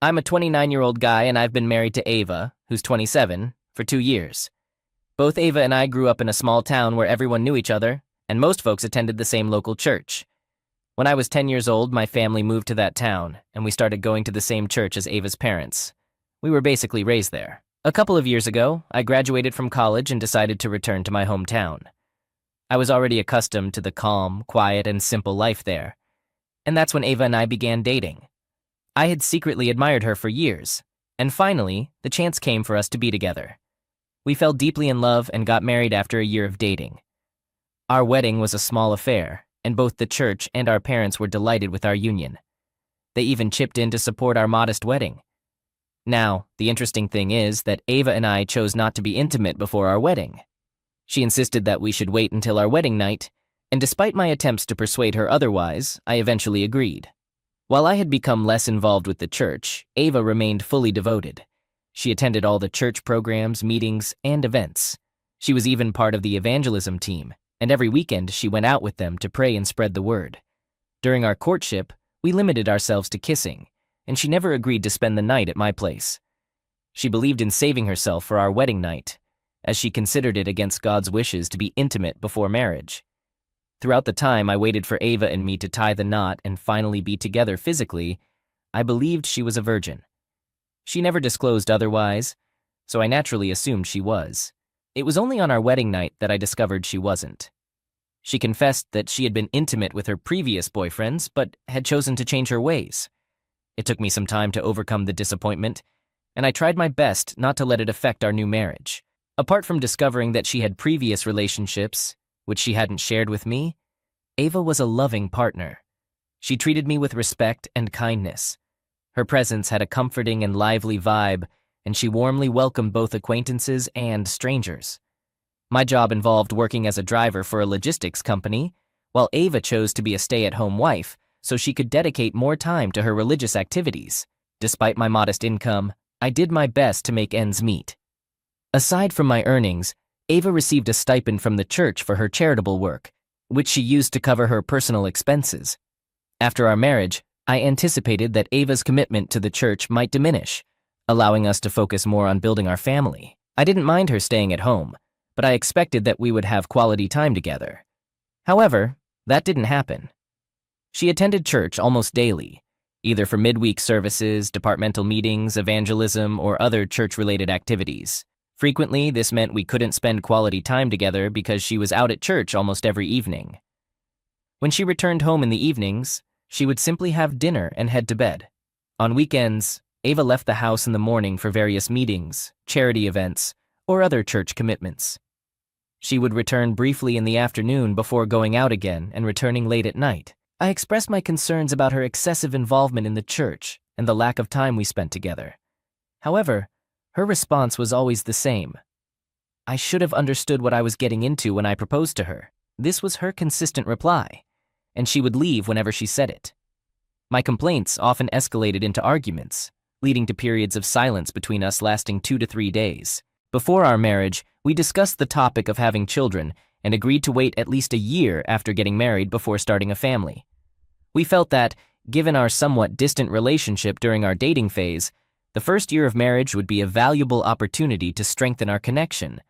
I'm a 29-year-old guy and I've been married to Ava, who's 27, for 2 years. Both Ava and I grew up in a small town where everyone knew each other, and most folks attended the same local church. When I was 10 years old, my family moved to that town, and we started going to the same church as Ava's parents. We were basically raised there. A couple of years ago, I graduated from college and decided to return to my hometown. I was already accustomed to the calm, quiet, and simple life there. And that's when Ava and I began dating. I had secretly admired her for years, and finally, the chance came for us to be together. We fell deeply in love and got married after a year of dating. Our wedding was a small affair, and both the church and our parents were delighted with our union. They even chipped in to support our modest wedding. Now, the interesting thing is that Ava and I chose not to be intimate before our wedding. She insisted that we should wait until our wedding night, and despite my attempts to persuade her otherwise, I eventually agreed. While I had become less involved with the church, Ava remained fully devoted. She attended all the church programs, meetings, and events. She was even part of the evangelism team, and every weekend she went out with them to pray and spread the word. During our courtship, we limited ourselves to kissing, and she never agreed to spend the night at my place. She believed in saving herself for our wedding night, as she considered it against God's wishes to be intimate before marriage. Throughout the time I waited for Ava and me to tie the knot and finally be together physically, I believed she was a virgin. She never disclosed otherwise, so I naturally assumed she was. It was only on our wedding night that I discovered she wasn't. She confessed that she had been intimate with her previous boyfriends, but had chosen to change her ways. It took me some time to overcome the disappointment, and I tried my best not to let it affect our new marriage. Apart from discovering that she had previous relationships, which she hadn't shared with me, Ava was a loving partner. She treated me with respect and kindness. Her presence had a comforting and lively vibe, and she warmly welcomed both acquaintances and strangers. My job involved working as a driver for a logistics company, while Ava chose to be a stay-at-home wife so she could dedicate more time to her religious activities. Despite my modest income, I did my best to make ends meet. Aside from my earnings, Ava received a stipend from the church for her charitable work, which she used to cover her personal expenses. After our marriage, I anticipated that Ava's commitment to the church might diminish, allowing us to focus more on building our family. I didn't mind her staying at home, but I expected that we would have quality time together. However, that didn't happen. She attended church almost daily, either for midweek services, departmental meetings, evangelism, or other church-related activities. Frequently, this meant we couldn't spend quality time together because she was out at church almost every evening. When she returned home in the evenings, she would simply have dinner and head to bed. On weekends, Ava left the house in the morning for various meetings, charity events, or other church commitments. She would return briefly in the afternoon before going out again and returning late at night. I expressed my concerns about her excessive involvement in the church and the lack of time we spent together. However, her response was always the same. I should have understood what I was getting into when I proposed to her. This was her consistent reply, and she would leave whenever she said it. My complaints often escalated into arguments, leading to periods of silence between us lasting 2 to 3 days. Before our marriage, we discussed the topic of having children and agreed to wait at least a year after getting married before starting a family. We felt that, given our somewhat distant relationship during our dating phase, the first year of marriage would be a valuable opportunity to strengthen our connection.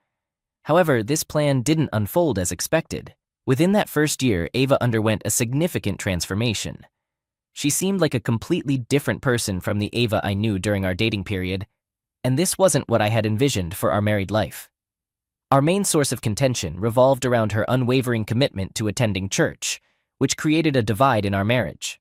However, this plan didn't unfold as expected. Within that first year, Ava underwent a significant transformation. She seemed like a completely different person from the Ava I knew during our dating period, and this wasn't what I had envisioned for our married life. Our main source of contention revolved around her unwavering commitment to attending church, which created a divide in our marriage.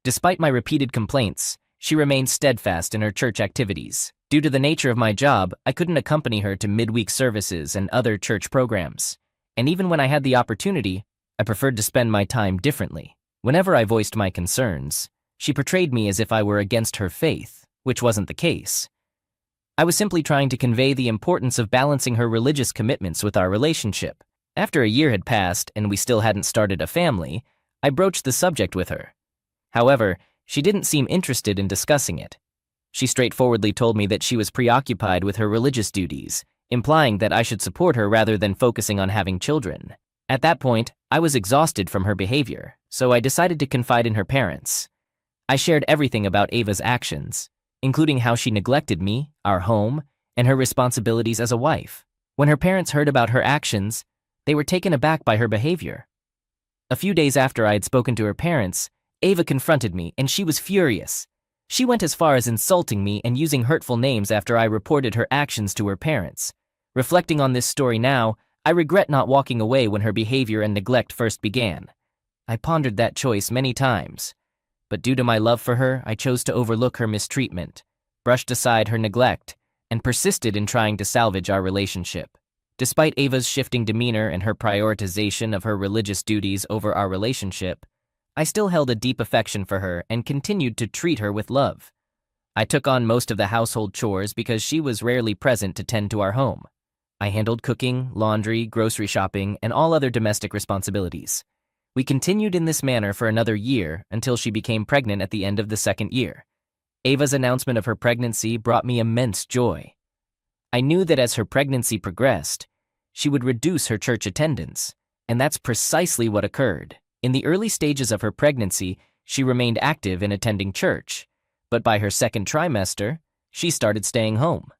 Despite my repeated complaints, she remained steadfast in her church activities. Due to the nature of my job, I couldn't accompany her to midweek services and other church programs. And even when I had the opportunity, I preferred to spend my time differently. Whenever I voiced my concerns, she portrayed me as if I were against her faith, which wasn't the case. I was simply trying to convey the importance of balancing her religious commitments with our relationship. After a year had passed and we still hadn't started a family, I broached the subject with her. However, she didn't seem interested in discussing it. She straightforwardly told me that she was preoccupied with her religious duties, implying that I should support her rather than focusing on having children. At that point, I was exhausted from her behavior, so I decided to confide in her parents. I shared everything about Ava's actions, including how she neglected me, our home, and her responsibilities as a wife. When her parents heard about her actions, they were taken aback by her behavior. A few days after I had spoken to her parents, Ava confronted me, and she was furious. She went as far as insulting me and using hurtful names after I reported her actions to her parents. Reflecting on this story now, I regret not walking away when her behavior and neglect first began. I pondered that choice many times, but due to my love for her, I chose to overlook her mistreatment, brushed aside her neglect, and persisted in trying to salvage our relationship. Despite Ava's shifting demeanor and her prioritization of her religious duties over our relationship, I still held a deep affection for her and continued to treat her with love. I took on most of the household chores because she was rarely present to tend to our home. I handled cooking, laundry, grocery shopping, and all other domestic responsibilities. We continued in this manner for another year until she became pregnant at the end of the second year. Ava's announcement of her pregnancy brought me immense joy. I knew that as her pregnancy progressed, she would reduce her church attendance, and that's precisely what occurred. In the early stages of her pregnancy, she remained active in attending church, but by her second trimester, she started staying home.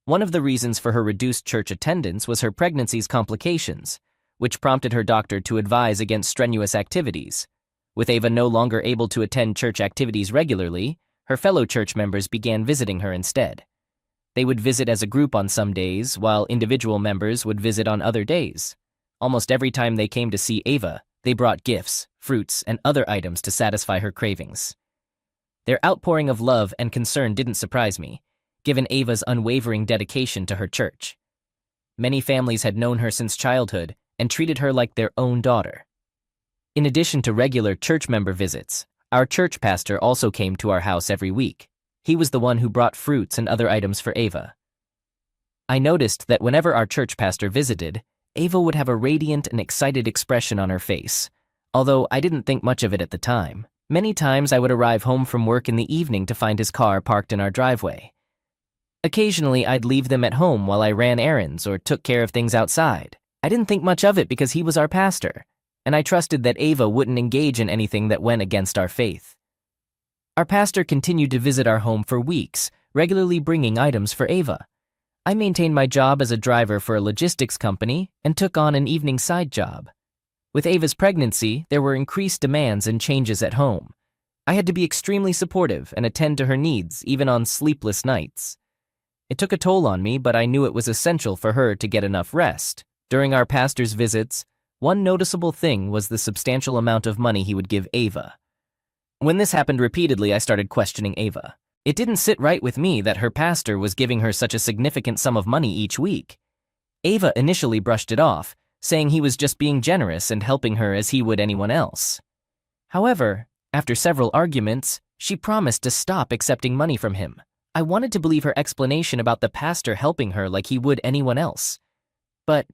One of the reasons for her reduced church attendance was her pregnancy's complications, which prompted her doctor to advise against strenuous activities. With Ava no longer able to attend church activities regularly, her fellow church members began visiting her instead. They would visit as a group on some days, while individual members would visit on other days. Almost every time they came to see Ava, they brought gifts, fruits, and other items to satisfy her cravings. Their outpouring of love and concern didn't surprise me, given Ava's unwavering dedication to her church. Many families had known her since childhood and treated her like their own daughter. In addition to regular church member visits, our church pastor also came to our house every week. He was the one who brought fruits and other items for Ava. I noticed that whenever our church pastor visited, Ava would have a radiant and excited expression on her face, although I didn't think much of it at the time. Many times I would arrive home from work in the evening to find his car parked in our driveway. Occasionally I'd leave them at home while I ran errands or took care of things outside. I didn't think much of it because he was our pastor, and I trusted that Ava wouldn't engage in anything that went against our faith. Our pastor continued to visit our home for weeks, regularly bringing items for Ava. I maintained my job as a driver for a logistics company and took on an evening side job. With Ava's pregnancy, there were increased demands and changes at home. I had to be extremely supportive and attend to her needs, even on sleepless nights. It took a toll on me, but I knew it was essential for her to get enough rest. During our pastor's visits, one noticeable thing was the substantial amount of money he would give Ava. When this happened repeatedly, I started questioning Ava. It didn't sit right with me that her pastor was giving her such a significant sum of money each week. Ava initially brushed it off, saying he was just being generous and helping her as he would anyone else. However, after several arguments, she promised to stop accepting money from him. I wanted to believe her explanation about the pastor helping her like he would anyone else. But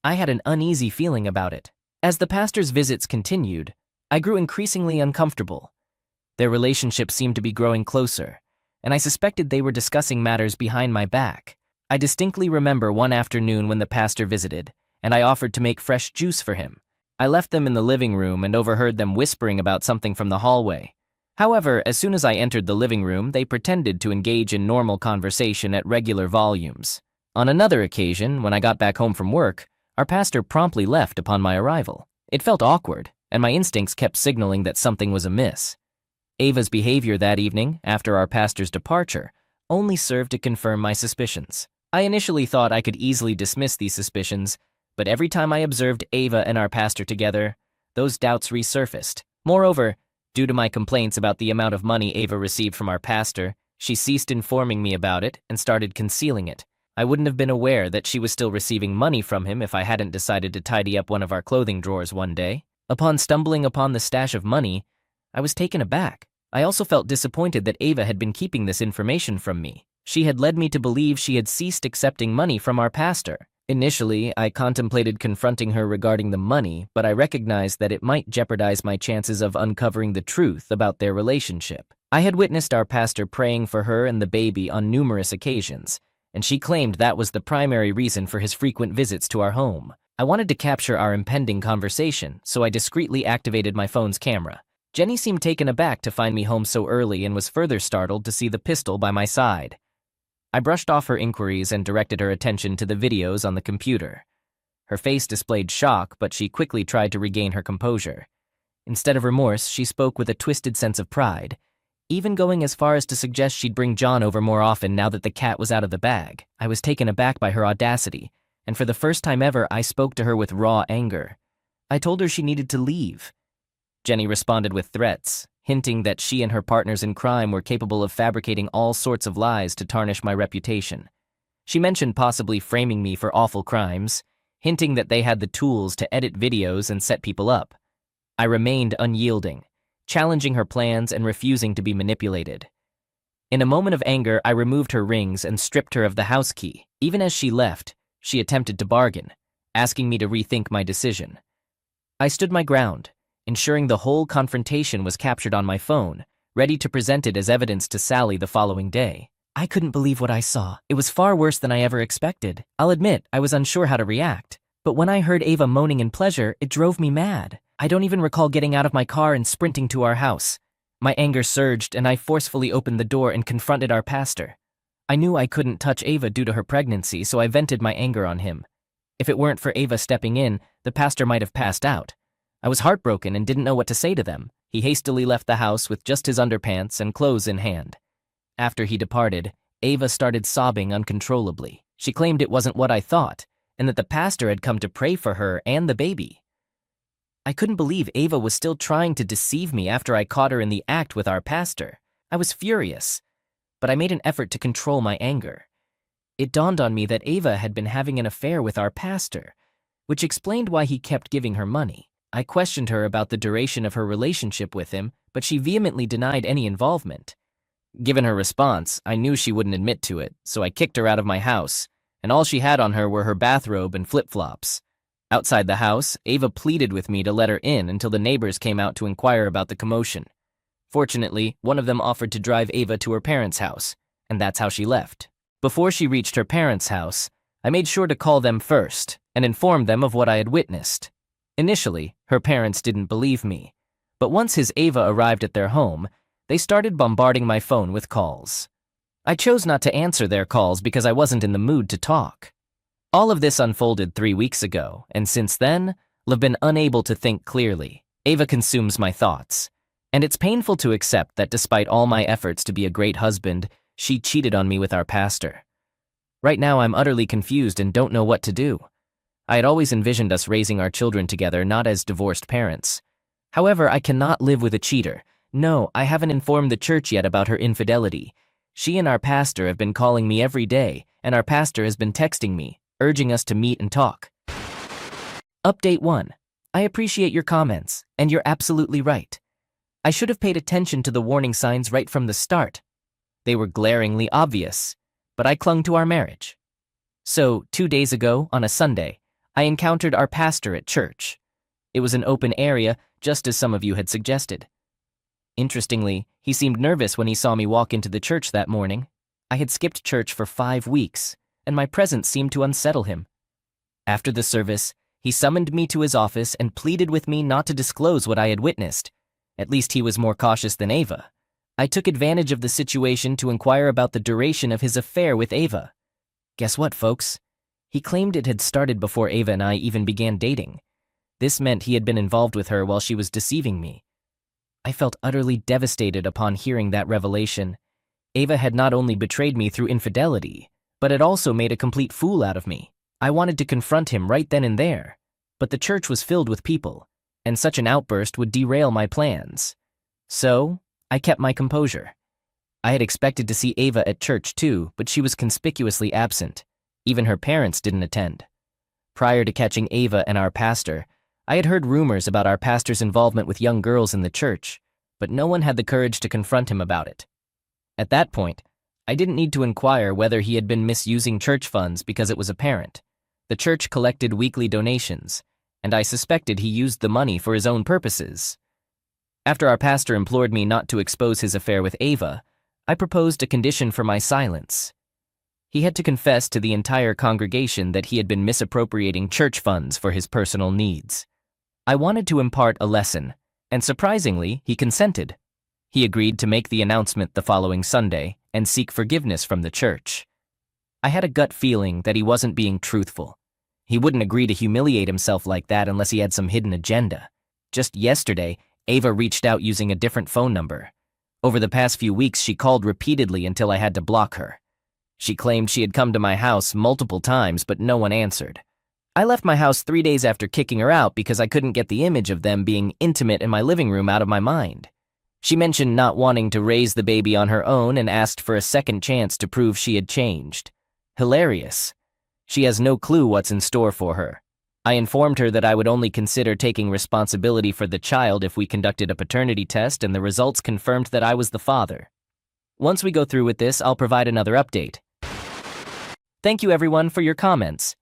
I had an uneasy feeling about it. As the pastor's visits continued, I grew increasingly uncomfortable. Their relationship seemed to be growing closer, and I suspected they were discussing matters behind my back. I distinctly remember one afternoon when the pastor visited, and I offered to make fresh juice for him. I left them in the living room and overheard them whispering about something from the hallway. However, as soon as I entered the living room, they pretended to engage in normal conversation at regular volumes. On another occasion, when I got back home from work, our pastor promptly left upon my arrival. It felt awkward, and my instincts kept signaling that something was amiss. Ava's behavior that evening, after our pastor's departure, only served to confirm my suspicions. I initially thought I could easily dismiss these suspicions, but every time I observed Ava and our pastor together, those doubts resurfaced. Moreover, due to my complaints about the amount of money Ava received from our pastor, she ceased informing me about it and started concealing it. I wouldn't have been aware that she was still receiving money from him if I hadn't decided to tidy up one of our clothing drawers one day. Upon stumbling upon the stash of money, I was taken aback. I also felt disappointed that Ava had been keeping this information from me. She had led me to believe she had ceased accepting money from our pastor. Initially, I contemplated confronting her regarding the money, but I recognized that it might jeopardize my chances of uncovering the truth about their relationship. I had witnessed our pastor praying for her and the baby on numerous occasions, and she claimed that was the primary reason for his frequent visits to our home. I wanted to capture our impending conversation, so I discreetly activated my phone's camera. Jenny seemed taken aback to find me home so early and was further startled to see the pistol by my side. I brushed off her inquiries and directed her attention to the videos on the computer. Her face displayed shock, but she quickly tried to regain her composure. Instead of remorse, she spoke with a twisted sense of pride, even going as far as to suggest she'd bring John over more often now that the cat was out of the bag. I was taken aback by her audacity, and for the first time ever, I spoke to her with raw anger. I told her she needed to leave. Jenny responded with threats, hinting that she and her partners in crime were capable of fabricating all sorts of lies to tarnish my reputation. She mentioned possibly framing me for awful crimes, hinting that they had the tools to edit videos and set people up. I remained unyielding, challenging her plans and refusing to be manipulated. In a moment of anger, I removed her rings and stripped her of the house key. Even as she left, she attempted to bargain, asking me to rethink my decision. I stood my ground, ensuring the whole confrontation was captured on my phone, ready to present it as evidence to Sally the following day. I couldn't believe what I saw. It was far worse than I ever expected. I'll admit, I was unsure how to react. But when I heard Ava moaning in pleasure, it drove me mad. I don't even recall getting out of my car and sprinting to our house. My anger surged, and I forcefully opened the door and confronted our pastor. I knew I couldn't touch Ava due to her pregnancy, so I vented my anger on him. If it weren't for Ava stepping in, the pastor might have passed out. I was heartbroken and didn't know what to say to them. He hastily left the house with just his underpants and clothes in hand. After he departed, Ava started sobbing uncontrollably. She claimed it wasn't what I thought, and that the pastor had come to pray for her and the baby. I couldn't believe Ava was still trying to deceive me after I caught her in the act with our pastor. I was furious, but I made an effort to control my anger. It dawned on me that Ava had been having an affair with our pastor, which explained why he kept giving her money. I questioned her about the duration of her relationship with him, but she vehemently denied any involvement. Given her response, I knew she wouldn't admit to it, so I kicked her out of my house, and all she had on her were her bathrobe and flip-flops. Outside the house, Ava pleaded with me to let her in until the neighbors came out to inquire about the commotion. Fortunately, one of them offered to drive Ava to her parents' house, and that's how she left. Before she reached her parents' house, I made sure to call them first and inform them of what I had witnessed. Initially, her parents didn't believe me, but once his Ava arrived at their home, they started bombarding my phone with calls. I chose not to answer their calls because I wasn't in the mood to talk. All of this unfolded 3 weeks ago, and since then, I've been unable to think clearly. Ava consumes my thoughts, and it's painful to accept that despite all my efforts to be a great husband, she cheated on me with our pastor. Right now, I'm utterly confused and don't know what to do. I had always envisioned us raising our children together, not as divorced parents. However, I cannot live with a cheater. No, I haven't informed the church yet about her infidelity. She and our pastor have been calling me every day, and our pastor has been texting me, urging us to meet and talk. Update 1. I appreciate your comments, and you're absolutely right. I should have paid attention to the warning signs right from the start. They were glaringly obvious, but I clung to our marriage. So, 2 days ago, on a Sunday, I encountered our pastor at church. It was an open area, just as some of you had suggested. Interestingly, he seemed nervous when he saw me walk into the church that morning. I had skipped church for 5 weeks, and my presence seemed to unsettle him. After the service, he summoned me to his office and pleaded with me not to disclose what I had witnessed. At least he was more cautious than Ava. I took advantage of the situation to inquire about the duration of his affair with Ava. Guess what, folks? He claimed it had started before Ava and I even began dating. This meant he had been involved with her while she was deceiving me. I felt utterly devastated upon hearing that revelation. Ava had not only betrayed me through infidelity, but had also made a complete fool out of me. I wanted to confront him right then and there, but the church was filled with people, and such an outburst would derail my plans. So, I kept my composure. I had expected to see Ava at church too, but she was conspicuously absent. Even her parents didn't attend. Prior to catching Ava and our pastor, I had heard rumors about our pastor's involvement with young girls in the church, but no one had the courage to confront him about it. At that point, I didn't need to inquire whether he had been misusing church funds because it was apparent. The church collected weekly donations, and I suspected he used the money for his own purposes. After our pastor implored me not to expose his affair with Ava, I proposed a condition for my silence. He had to confess to the entire congregation that he had been misappropriating church funds for his personal needs. I wanted to impart a lesson. And surprisingly, he consented. He agreed to make the announcement the following Sunday and seek forgiveness from the church. I had a gut feeling that he wasn't being truthful. He wouldn't agree to humiliate himself like that unless he had some hidden agenda. Just yesterday, Ava reached out using a different phone number. Over the past few weeks, she called repeatedly until I had to block her. She claimed she had come to my house multiple times, but no one answered. I left my house 3 days after kicking her out because I couldn't get the image of them being intimate in my living room out of my mind. She mentioned not wanting to raise the baby on her own and asked for a second chance to prove she had changed. Hilarious. She has no clue what's in store for her. I informed her that I would only consider taking responsibility for the child if we conducted a paternity test and the results confirmed that I was the father. Once we go through with this, I'll provide another update. Thank you everyone for your comments.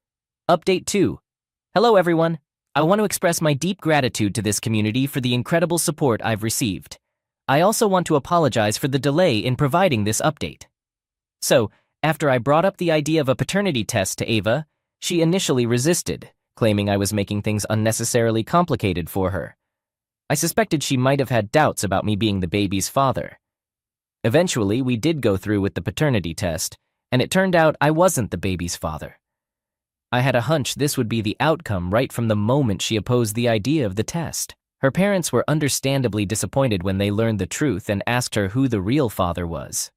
Update 2. Hello everyone. I want to express my deep gratitude to this community for the incredible support I've received. I also want to apologize for the delay in providing this update. So, after I brought up the idea of a paternity test to Ava, she initially resisted, claiming I was making things unnecessarily complicated for her. I suspected she might have had doubts about me being the baby's father. Eventually, we did go through with the paternity test, and it turned out I wasn't the baby's father. I had a hunch this would be the outcome right from the moment she opposed the idea of the test. Her parents were understandably disappointed when they learned the truth and asked her who the real father was.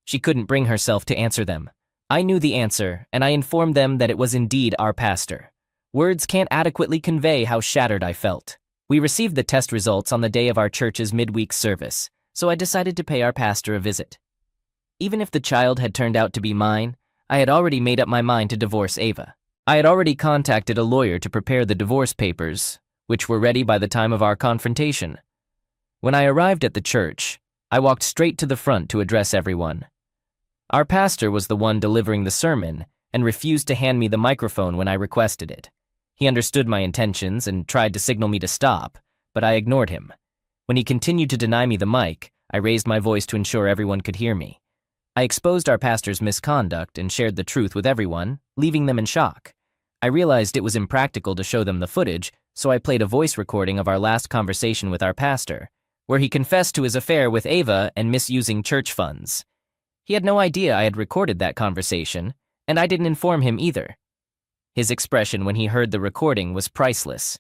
She couldn't bring herself to answer them. I knew the answer, and I informed them that it was indeed our pastor. Words can't adequately convey how shattered I felt. We received the test results on the day of our church's midweek service, so I decided to pay our pastor a visit. Even if the child had turned out to be mine, I had already made up my mind to divorce Ava. I had already contacted a lawyer to prepare the divorce papers, which were ready by the time of our confrontation. When I arrived at the church, I walked straight to the front to address everyone. Our pastor was the one delivering the sermon and refused to hand me the microphone when I requested it. He understood my intentions and tried to signal me to stop, but I ignored him. When he continued to deny me the mic, I raised my voice to ensure everyone could hear me. I exposed our pastor's misconduct and shared the truth with everyone, leaving them in shock. I realized it was impractical to show them the footage, so I played a voice recording of our last conversation with our pastor, where he confessed to his affair with Ava and misusing church funds. He had no idea I had recorded that conversation, and I didn't inform him either. His expression when he heard the recording was priceless.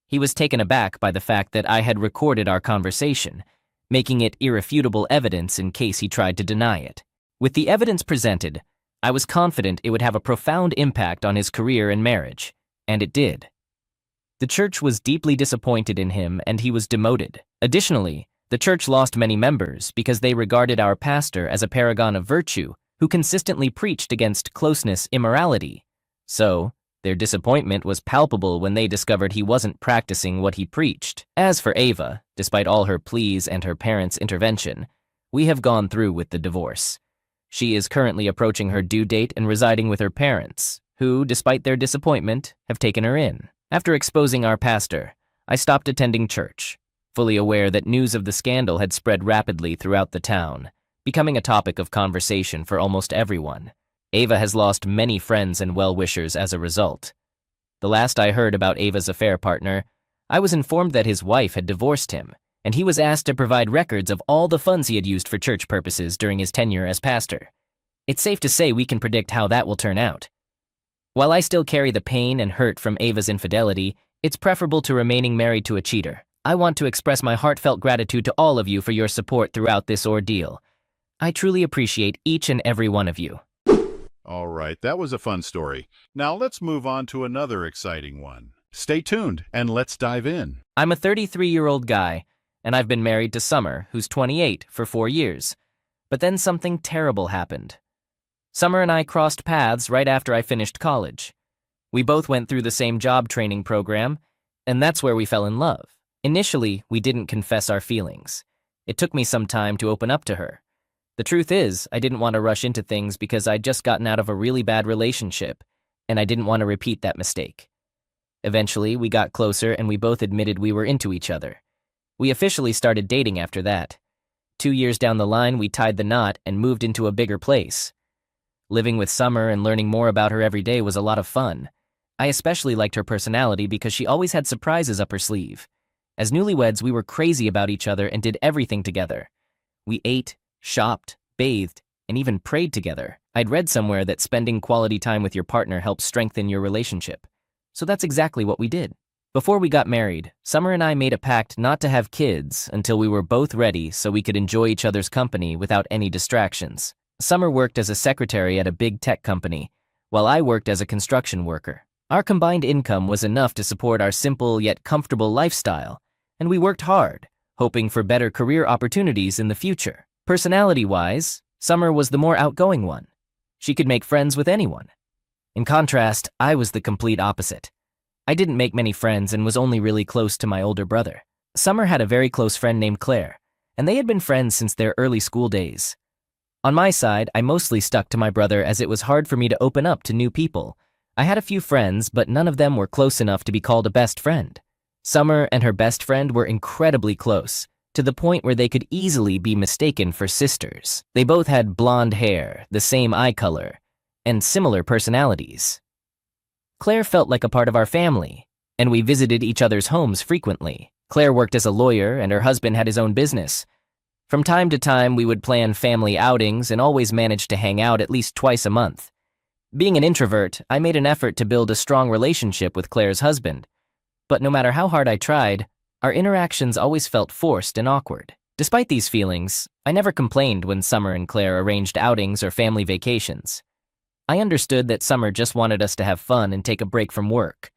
He was taken aback by the fact that I had recorded our conversation, making it irrefutable evidence in case he tried to deny it. With the evidence presented, I was confident it would have a profound impact on his career and marriage, and it did. The church was deeply disappointed in him and he was demoted. Additionally, the church lost many members because they regarded our pastor as a paragon of virtue who consistently preached against closeness immorality. So, their disappointment was palpable when they discovered he wasn't practicing what he preached. As for Ava, despite all her pleas and her parents' intervention, we have gone through with the divorce. She is currently approaching her due date and residing with her parents, who, despite their disappointment, have taken her in. After exposing our pastor, I stopped attending church, fully aware that news of the scandal had spread rapidly throughout the town, becoming a topic of conversation for almost everyone. Ava has lost many friends and well-wishers as a result. The last I heard about Ava's affair partner, I was informed that his wife had divorced him, and he was asked to provide records of all the funds he had used for church purposes during his tenure as pastor. It's safe to say we can predict how that will turn out. While I still carry the pain and hurt from Ava's infidelity, it's preferable to remaining married to a cheater. I want to express my heartfelt gratitude to all of you for your support throughout this ordeal. I truly appreciate each and every one of you. All right, that was a fun story. Now let's move on to another exciting one. Stay tuned and let's dive in. I'm a 33-year-old guy, and I've been married to Summer, who's 28, for 4 years. But then something terrible happened. Summer and I crossed paths right after I finished college. We both went through the same job training program, and that's where we fell in love. Initially, we didn't confess our feelings. It took me some time to open up to her. The truth is, I didn't want to rush into things because I'd just gotten out of a really bad relationship, and I didn't want to repeat that mistake. Eventually, we got closer and we both admitted we were into each other. We officially started dating after that. 2 years down the line, we tied the knot and moved into a bigger place. Living with Summer and learning more about her every day was a lot of fun. I especially liked her personality because she always had surprises up her sleeve. As newlyweds, we were crazy about each other and did everything together. We ate, shopped, bathed, and even prayed together. I'd read somewhere that spending quality time with your partner helps strengthen your relationship. So that's exactly what we did. Before we got married, Summer and I made a pact not to have kids until we were both ready so we could enjoy each other's company without any distractions. Summer worked as a secretary at a big tech company, while I worked as a construction worker. Our combined income was enough to support our simple yet comfortable lifestyle, and we worked hard, hoping for better career opportunities in the future. Personality-wise, Summer was the more outgoing one. She could make friends with anyone. In contrast, I was the complete opposite. I didn't make many friends and was only really close to my older brother. Summer had a very close friend named Claire, and they had been friends since their early school days. On my side, I mostly stuck to my brother as it was hard for me to open up to new people. I had a few friends, but none of them were close enough to be called a best friend. Summer and her best friend were incredibly close, to the point where they could easily be mistaken for sisters. They both had blonde hair, the same eye color, and similar personalities. Claire felt like a part of our family, and we visited each other's homes frequently. Claire worked as a lawyer, and her husband had his own business. From time to time, we would plan family outings and always managed to hang out at least twice a month. Being an introvert, I made an effort to build a strong relationship with Claire's husband. But no matter how hard I tried, our interactions always felt forced and awkward. Despite these feelings, I never complained when Summer and Claire arranged outings or family vacations. I understood that Summer just wanted us to have fun and take a break from work.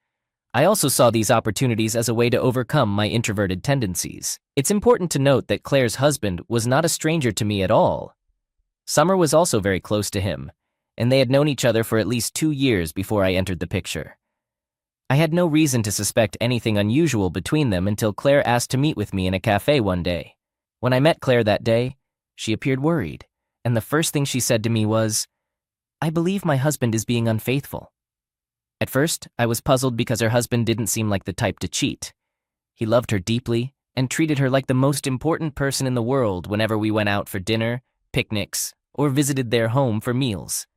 I also saw these opportunities as a way to overcome my introverted tendencies. It's important to note that Claire's husband was not a stranger to me at all. Summer was also very close to him, and they had known each other for at least 2 years before I entered the picture. I had no reason to suspect anything unusual between them until Claire asked to meet with me in a cafe one day. When I met Claire that day, she appeared worried, and the first thing she said to me was, "I believe my husband is being unfaithful." At first, I was puzzled because her husband didn't seem like the type to cheat. He loved her deeply and treated her like the most important person in the world whenever we went out for dinner, picnics, or visited their home for meals.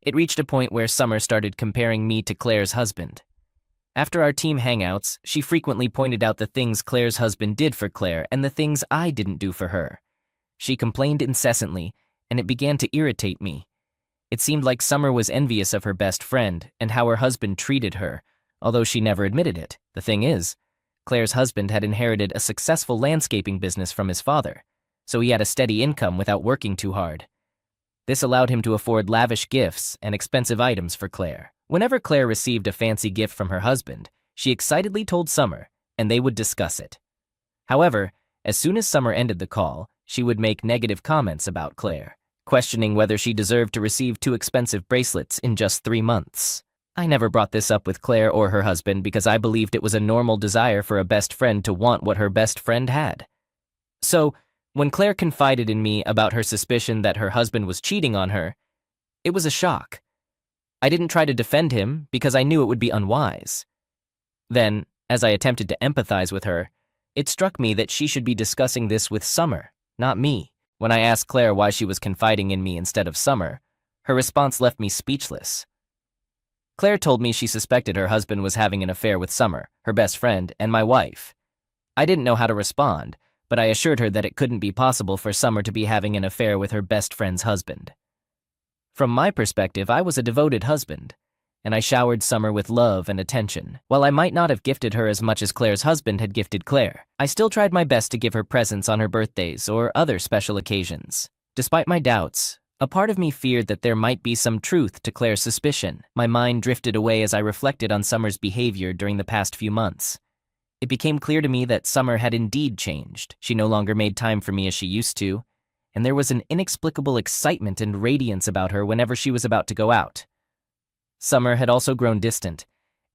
It reached a point where Summer started comparing me to Claire's husband. After our team hangouts, she frequently pointed out the things Claire's husband did for Claire and the things I didn't do for her. She complained incessantly, and it began to irritate me. It seemed like Summer was envious of her best friend and how her husband treated her, although she never admitted it. The thing is, Claire's husband had inherited a successful landscaping business from his father, so he had a steady income without working too hard. This allowed him to afford lavish gifts and expensive items for Claire. Whenever Claire received a fancy gift from her husband, she excitedly told Summer, and they would discuss it. However, as soon as Summer ended the call, she would make negative comments about Claire, questioning whether she deserved to receive 2 expensive bracelets in just 3 months. I never brought this up with Claire or her husband because I believed it was a normal desire for a best friend to want what her best friend had. So, when Claire confided in me about her suspicion that her husband was cheating on her, it was a shock. I didn't try to defend him because I knew it would be unwise. Then, as I attempted to empathize with her, it struck me that she should be discussing this with Summer, not me. When I asked Claire why she was confiding in me instead of Summer, her response left me speechless. Claire told me she suspected her husband was having an affair with Summer, her best friend, and my wife. I didn't know how to respond, but I assured her that it couldn't be possible for Summer to be having an affair with her best friend's husband. From my perspective, I was a devoted husband, and I showered Summer with love and attention. While I might not have gifted her as much as Claire's husband had gifted Claire, I still tried my best to give her presents on her birthdays or other special occasions. Despite my doubts, a part of me feared that there might be some truth to Claire's suspicion. My mind drifted away as I reflected on Summer's behavior during the past few months. It became clear to me that Summer had indeed changed. She no longer made time for me as she used to, and there was an inexplicable excitement and radiance about her whenever she was about to go out. Summer had also grown distant,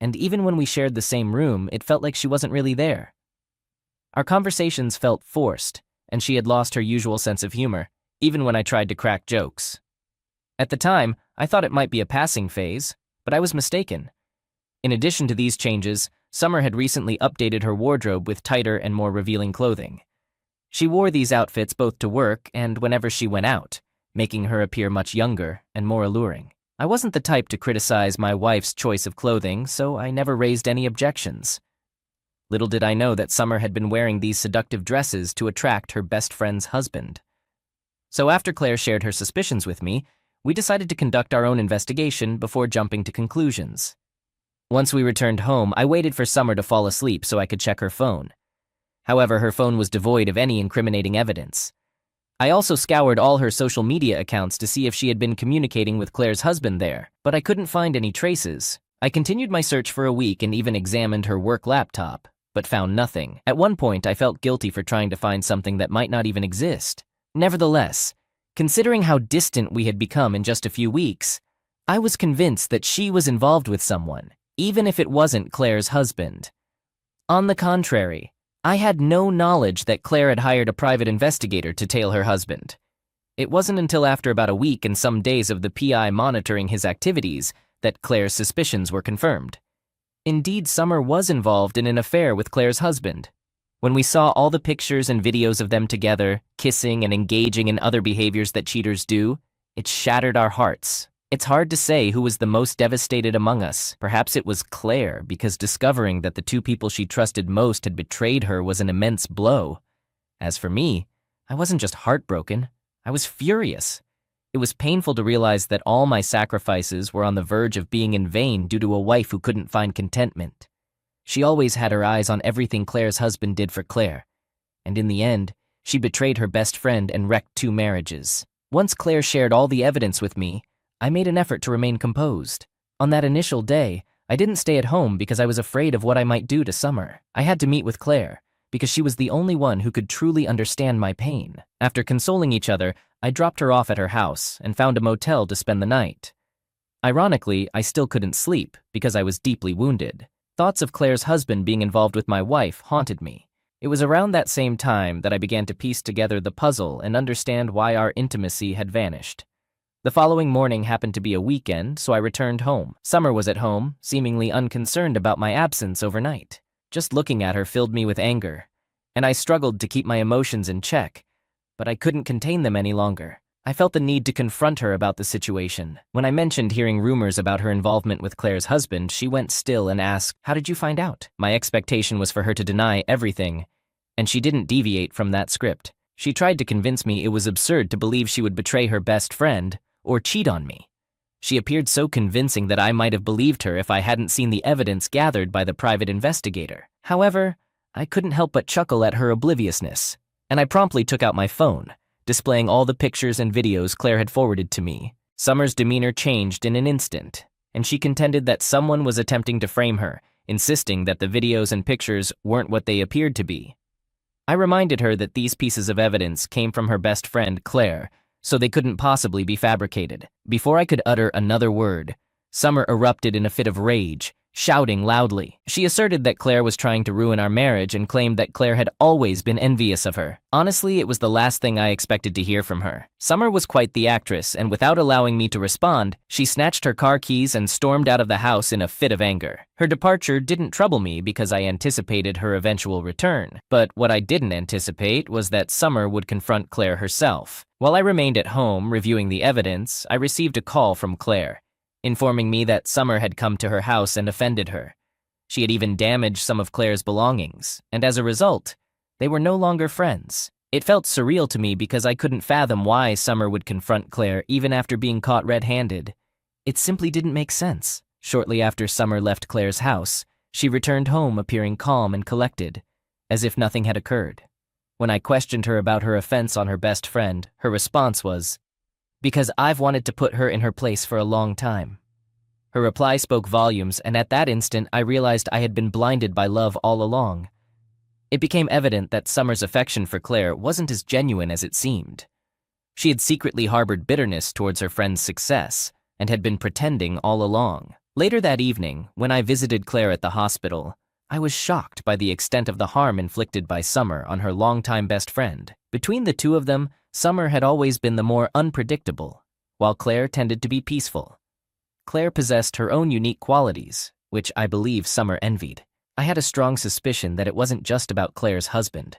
and even when we shared the same room, it felt like she wasn't really there. Our conversations felt forced, and she had lost her usual sense of humor, even when I tried to crack jokes. At the time, I thought it might be a passing phase, but I was mistaken. In addition to these changes, Summer had recently updated her wardrobe with tighter and more revealing clothing. She wore these outfits both to work and whenever she went out, making her appear much younger and more alluring. I wasn't the type to criticize my wife's choice of clothing, so I never raised any objections. Little did I know that Summer had been wearing these seductive dresses to attract her best friend's husband. So after Claire shared her suspicions with me, we decided to conduct our own investigation before jumping to conclusions. Once we returned home, I waited for Summer to fall asleep so I could check her phone. However, her phone was devoid of any incriminating evidence. I also scoured all her social media accounts to see if she had been communicating with Claire's husband there, but I couldn't find any traces. I continued my search for a week and even examined her work laptop, but found nothing. At one point, I felt guilty for trying to find something that might not even exist. Nevertheless, considering how distant we had become in just a few weeks, I was convinced that she was involved with someone, even if it wasn't Claire's husband. On the contrary, I had no knowledge that Claire had hired a private investigator to tail her husband. It wasn't until after about a week and some days of the PI monitoring his activities that Claire's suspicions were confirmed. Indeed, Summer was involved in an affair with Claire's husband. When we saw all the pictures and videos of them together, kissing and engaging in other behaviors that cheaters do, it shattered our hearts. It's hard to say who was the most devastated among us. Perhaps it was Claire, because discovering that the two people she trusted most had betrayed her was an immense blow. As for me, I wasn't just heartbroken, I was furious. It was painful to realize that all my sacrifices were on the verge of being in vain due to a wife who couldn't find contentment. She always had her eyes on everything Claire's husband did for Claire, and in the end, she betrayed her best friend and wrecked 2 marriages. Once Claire shared all the evidence with me, I made an effort to remain composed. On that initial day, I didn't stay at home because I was afraid of what I might do to Summer. I had to meet with Claire, because she was the only one who could truly understand my pain. After consoling each other, I dropped her off at her house and found a motel to spend the night. Ironically, I still couldn't sleep because I was deeply wounded. Thoughts of Claire's husband being involved with my wife haunted me. It was around that same time that I began to piece together the puzzle and understand why our intimacy had vanished. The following morning happened to be a weekend, so I returned home. Summer was at home, seemingly unconcerned about my absence overnight. Just looking at her filled me with anger, and I struggled to keep my emotions in check, but I couldn't contain them any longer. I felt the need to confront her about the situation. When I mentioned hearing rumors about her involvement with Claire's husband, she went still and asked, "How did you find out?" My expectation was for her to deny everything, and she didn't deviate from that script. She tried to convince me it was absurd to believe she would betray her best friend or cheat on me. She appeared so convincing that I might have believed her if I hadn't seen the evidence gathered by the private investigator. However, I couldn't help but chuckle at her obliviousness, and I promptly took out my phone, displaying all the pictures and videos Claire had forwarded to me. Summer's demeanor changed in an instant, and she contended that someone was attempting to frame her, insisting that the videos and pictures weren't what they appeared to be. I reminded her that these pieces of evidence came from her best friend, Claire, so they couldn't possibly be fabricated. Before I could utter another word, Summer erupted in a fit of rage, shouting loudly. She asserted that Claire was trying to ruin our marriage and claimed that Claire had always been envious of her. Honestly, it was the last thing I expected to hear from her. Summer was quite the actress, and without allowing me to respond, she snatched her car keys and stormed out of the house in a fit of anger. Her departure didn't trouble me because I anticipated her eventual return, but what I didn't anticipate was that Summer would confront Claire herself. While I remained at home reviewing the evidence, I received a call from Claire, informing me that Summer had come to her house and offended her. She had even damaged some of Claire's belongings, and as a result, they were no longer friends. It felt surreal to me because I couldn't fathom why Summer would confront Claire even after being caught red-handed. It simply didn't make sense. Shortly after Summer left Claire's house, she returned home appearing calm and collected, as if nothing had occurred. When I questioned her about her offense on her best friend, her response was, "Because I've wanted to put her in her place for a long time." Her reply spoke volumes, and at that instant I realized I had been blinded by love all along. It became evident that Summer's affection for Claire wasn't as genuine as it seemed. She had secretly harbored bitterness towards her friend's success, and had been pretending all along. Later that evening, when I visited Claire at the hospital, I was shocked by the extent of the harm inflicted by Summer on her longtime best friend. Between the two of them, Summer had always been the more unpredictable, while Claire tended to be peaceful. Claire possessed her own unique qualities, which I believe Summer envied. I had a strong suspicion that it wasn't just about Claire's husband.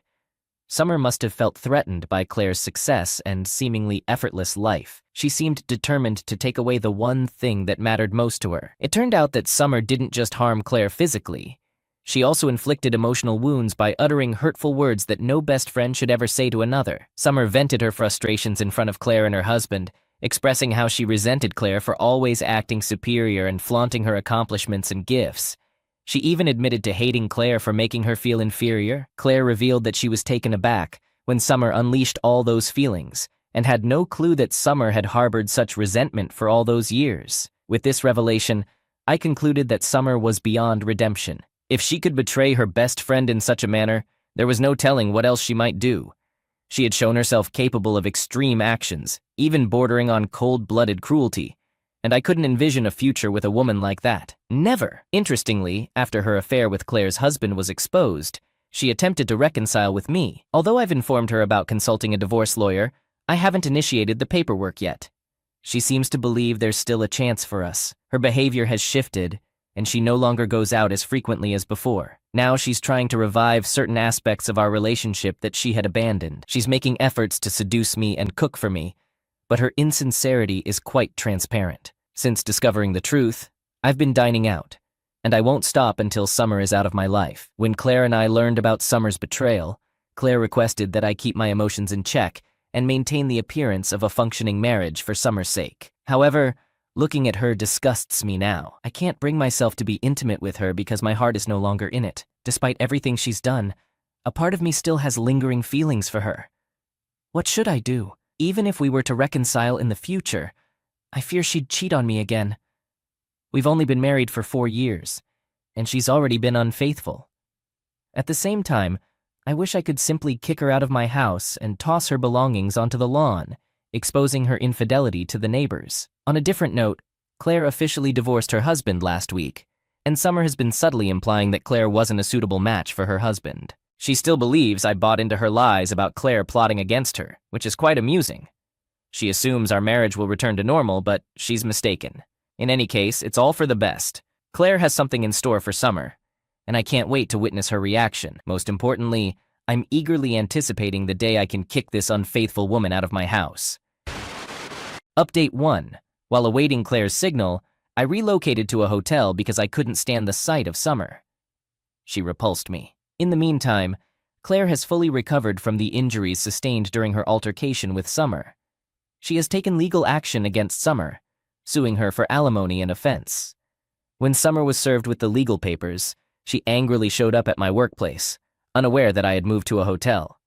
Summer must have felt threatened by Claire's success and seemingly effortless life. She seemed determined to take away the one thing that mattered most to her. It turned out that Summer didn't just harm Claire physically. She also inflicted emotional wounds by uttering hurtful words that no best friend should ever say to another. Summer vented her frustrations in front of Claire and her husband, expressing how she resented Claire for always acting superior and flaunting her accomplishments and gifts. She even admitted to hating Claire for making her feel inferior. Claire revealed that she was taken aback when Summer unleashed all those feelings, and had no clue that Summer had harbored such resentment for all those years. With this revelation, I concluded that Summer was beyond redemption. If she could betray her best friend in such a manner, there was no telling what else she might do. She had shown herself capable of extreme actions, even bordering on cold-blooded cruelty, and I couldn't envision a future with a woman like that. Never! Interestingly, after her affair with Claire's husband was exposed, she attempted to reconcile with me. Although I've informed her about consulting a divorce lawyer, I haven't initiated the paperwork yet. She seems to believe there's still a chance for us. Her behavior has shifted, and she no longer goes out as frequently as before. Now she's trying to revive certain aspects of our relationship that she had abandoned. She's making efforts to seduce me and cook for me, but her insincerity is quite transparent. Since discovering the truth, I've been dining out, and I won't stop until Summer is out of my life. When Claire and I learned about Summer's betrayal, Claire requested that I keep my emotions in check and maintain the appearance of a functioning marriage for Summer's sake. However, looking at her disgusts me now. I can't bring myself to be intimate with her because my heart is no longer in it. Despite everything she's done, a part of me still has lingering feelings for her. What should I do? Even if we were to reconcile in the future, I fear she'd cheat on me again. We've only been married for 4 years, and she's already been unfaithful. At the same time, I wish I could simply kick her out of my house and toss her belongings onto the lawn, exposing her infidelity to the neighbors. On a different note, Claire officially divorced her husband last week, and Summer has been subtly implying that Claire wasn't a suitable match for her husband. She still believes I bought into her lies about Claire plotting against her, which is quite amusing. She assumes our marriage will return to normal, but she's mistaken. In any case, it's all for the best. Claire has something in store for Summer, and I can't wait to witness her reaction. Most importantly, I'm eagerly anticipating the day I can kick this unfaithful woman out of my house. Update 1. While awaiting Claire's signal, I relocated to a hotel because I couldn't stand the sight of Summer. She repulsed me. In the meantime, Claire has fully recovered from the injuries sustained during her altercation with Summer. She has taken legal action against Summer, suing her for alimony and offense. When Summer was served with the legal papers, she angrily showed up at my workplace, unaware that I had moved to a hotel.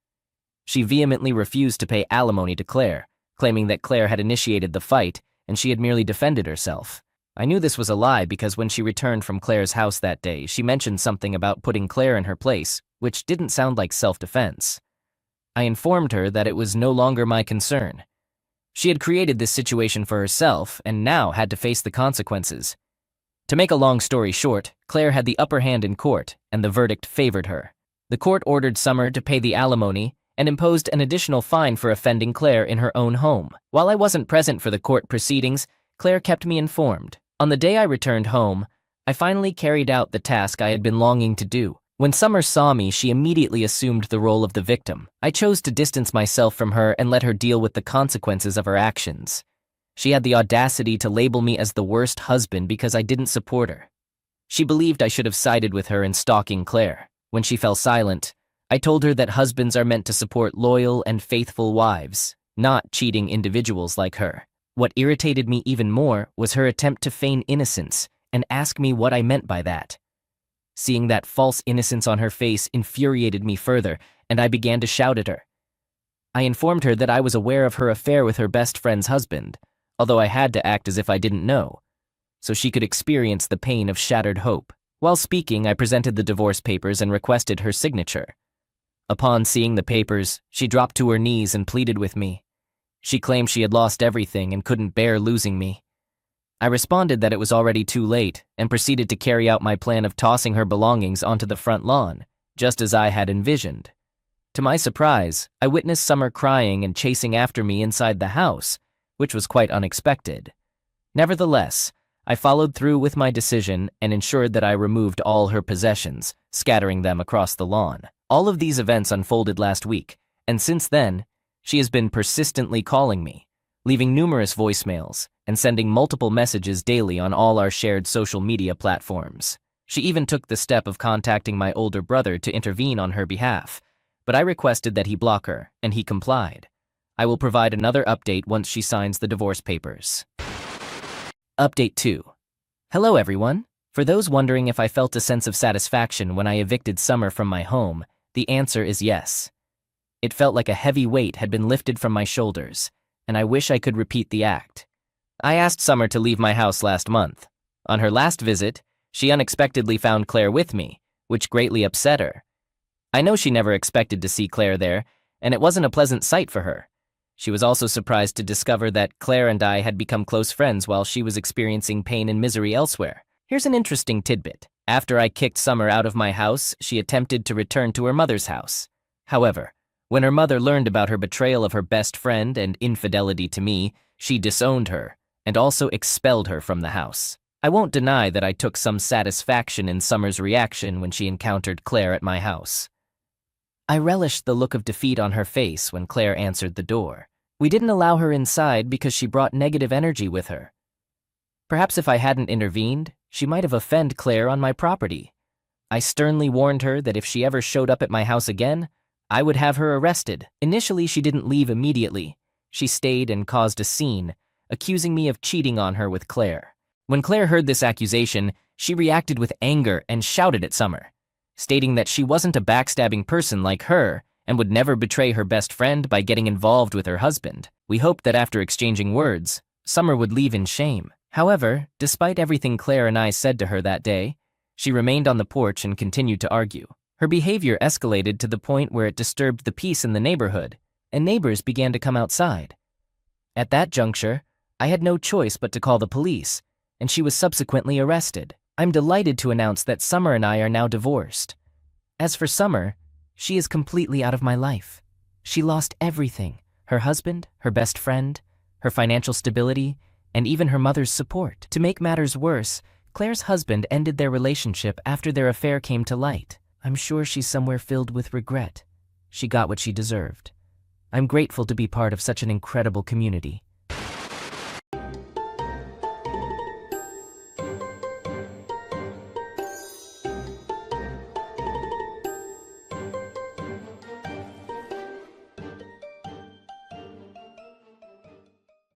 She vehemently refused to pay alimony to Claire, claiming that Claire had initiated the fight and she had merely defended herself. I knew this was a lie because when she returned from Claire's house that day, she mentioned something about putting Claire in her place, which didn't sound like self-defense. I informed her that it was no longer my concern. She had created this situation for herself and now had to face the consequences. To make a long story short, Claire had the upper hand in court, and the verdict favored her. The court ordered Summer to pay the alimony and imposed an additional fine for offending Claire in her own home. While I wasn't present for the court proceedings, Claire kept me informed. On the day I returned home, I finally carried out the task I had been longing to do. When Summer saw me, she immediately assumed the role of the victim. I chose to distance myself from her and let her deal with the consequences of her actions. She had the audacity to label me as the worst husband because I didn't support her. She believed I should have sided with her in stalking Claire. When she fell silent, I told her that husbands are meant to support loyal and faithful wives, not cheating individuals like her. What irritated me even more was her attempt to feign innocence and ask me what I meant by that. Seeing that false innocence on her face infuriated me further, and I began to shout at her. I informed her that I was aware of her affair with her best friend's husband, although I had to act as if I didn't know, so she could experience the pain of shattered hope. While speaking, I presented the divorce papers and requested her signature. Upon seeing the papers, she dropped to her knees and pleaded with me. She claimed she had lost everything and couldn't bear losing me. I responded that it was already too late and proceeded to carry out my plan of tossing her belongings onto the front lawn, just as I had envisioned. To my surprise, I witnessed Summer crying and chasing after me inside the house, which was quite unexpected. Nevertheless, I followed through with my decision and ensured that I removed all her possessions, scattering them across the lawn. All of these events unfolded last week, and since then, she has been persistently calling me, leaving numerous voicemails, and sending multiple messages daily on all our shared social media platforms. She even took the step of contacting my older brother to intervene on her behalf, but I requested that he block her, and he complied. I will provide another update once she signs the divorce papers. Update 2. Hello everyone. For those wondering if I felt a sense of satisfaction when I evicted Summer from my home, the answer is yes. It felt like a heavy weight had been lifted from my shoulders, and I wish I could repeat the act. I asked Summer to leave my house last month. On her last visit, she unexpectedly found Claire with me, which greatly upset her. I know she never expected to see Claire there, and it wasn't a pleasant sight for her. She was also surprised to discover that Claire and I had become close friends while she was experiencing pain and misery elsewhere. Here's an interesting tidbit. After I kicked Summer out of my house, she attempted to return to her mother's house. However, when her mother learned about her betrayal of her best friend and infidelity to me, she disowned her and also expelled her from the house. I won't deny that I took some satisfaction in Summer's reaction when she encountered Claire at my house. I relished the look of defeat on her face when Claire answered the door. We didn't allow her inside because she brought negative energy with her. Perhaps if I hadn't intervened, she might have offended Claire on my property. I sternly warned her that if she ever showed up at my house again, I would have her arrested. Initially, she didn't leave immediately. She stayed and caused a scene, accusing me of cheating on her with Claire. When Claire heard this accusation, she reacted with anger and shouted at Summer, stating that she wasn't a backstabbing person like her and would never betray her best friend by getting involved with her husband. We hoped that after exchanging words, Summer would leave in shame. However, despite everything Claire and I said to her that day, she remained on the porch and continued to argue. Her behavior escalated to the point where it disturbed the peace in the neighborhood, and neighbors began to come outside. At that juncture, I had no choice but to call the police, and she was subsequently arrested. I'm delighted to announce that Summer and I are now divorced. As for Summer, she is completely out of my life. She lost everything: her husband, her best friend, her financial stability, and even her mother's support. To make matters worse, Claire's husband ended their relationship after their affair came to light. I'm sure she's somewhere filled with regret. She got what she deserved. I'm grateful to be part of such an incredible community.